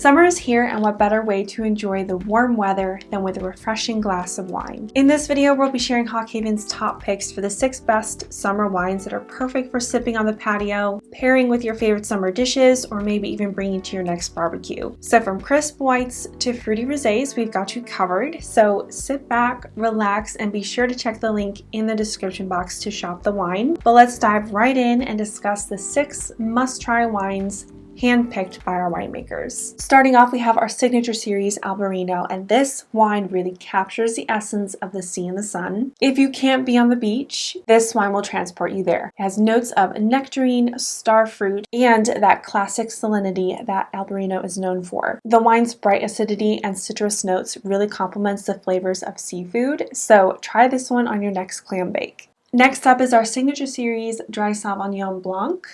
Summer is here, and what better way to enjoy the warm weather than with a refreshing glass of wine. In this video, we'll be sharing Hawk Haven's top picks for the 6 best summer wines that are perfect for sipping on the patio, pairing with your favorite summer dishes, or maybe even bringing to your next barbecue. So from crisp whites to fruity rosés, we've got you covered. So sit back, relax, and be sure to check the link in the description box to shop the wine. But let's dive right in and discuss the 6 must-try wines handpicked by our winemakers. Starting off, we have our signature series Albariño, and this wine really captures the essence of the sea and the sun. If you can't be on the beach, this wine will transport you there. It has notes of nectarine, star fruit, and that classic salinity that Albariño is known for. The wine's bright acidity and citrus notes really complements the flavors of seafood, so try this one on your next clam bake. Next up is our signature series Dry Sauvignon Blanc.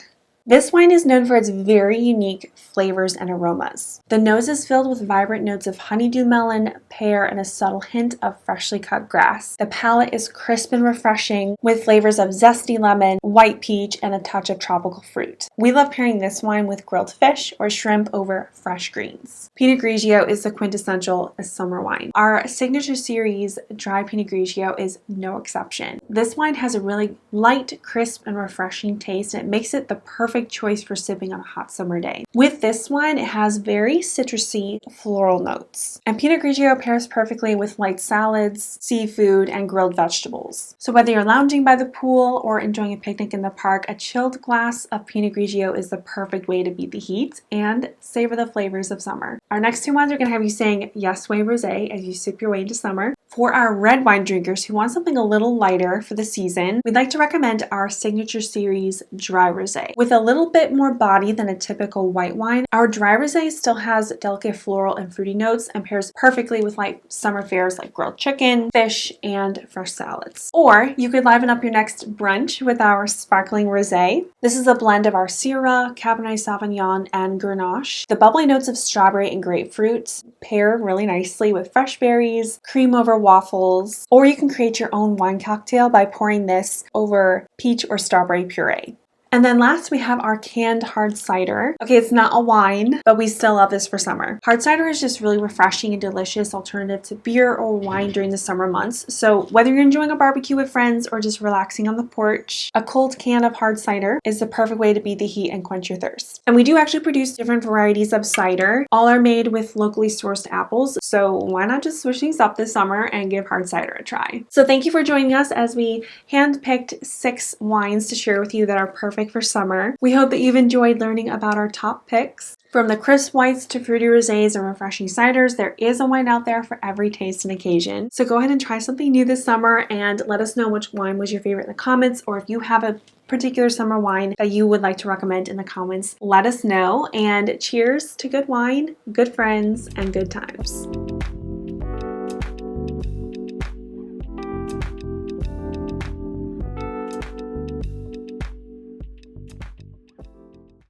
This wine is known for its very unique flavors and aromas. The nose is filled with vibrant notes of honeydew melon, pear, and a subtle hint of freshly cut grass. The palate is crisp and refreshing with flavors of zesty lemon, white peach, and a touch of tropical fruit. We love pairing this wine with grilled fish or shrimp over fresh greens. Pinot Grigio is the quintessential summer wine. Our signature series Dry Pinot Grigio is no exception. This wine has a really light, crisp, and refreshing taste, and it makes it the perfect choice for sipping on a hot summer day. With this wine, it has very citrusy floral notes. And Pinot Grigio pairs perfectly with light salads, seafood, and grilled vegetables. So whether you're lounging by the pool or enjoying a picnic in the park, a chilled glass of Pinot Grigio is the perfect way to beat the heat and savor the flavors of summer. Our next 2 wines are going to have you saying yes way rosé as you sip your way into summer. For our red wine drinkers who want something a little lighter for the season, we'd like to recommend our signature series Dry Rosé. With a little bit more body than a typical white wine, our Dry Rosé still has delicate floral and fruity notes and pairs perfectly with light summer fares like grilled chicken, fish, and fresh salads. Or you could liven up your next brunch with our sparkling rosé. This is a blend of our Syrah, Cabernet Sauvignon, and Grenache. The bubbly notes of strawberry and grapefruit pair really nicely with fresh berries, cream over waffles, or you can create your own wine cocktail by pouring this over peach or strawberry puree. And then last, we have our canned hard cider. Okay, it's not a wine, but we still love this for summer. Hard cider is just really refreshing and delicious alternative to beer or wine during the summer months. So whether you're enjoying a barbecue with friends or just relaxing on the porch, a cold can of hard cider is the perfect way to beat the heat and quench your thirst. And we do actually produce different varieties of cider. All are made with locally sourced apples. So why not just switch things up this summer and give hard cider a try? So thank you for joining us as we handpicked 6 wines to share with you that are perfect for summer. We hope that you've enjoyed learning about our top picks. From the crisp whites to fruity rosés and refreshing ciders, there is a wine out there for every taste and occasion. So go ahead and try something new this summer and let us know which wine was your favorite in the comments, or if you have a particular summer wine that you would like to recommend in the comments, let us know. And cheers to good wine, good friends, and good times.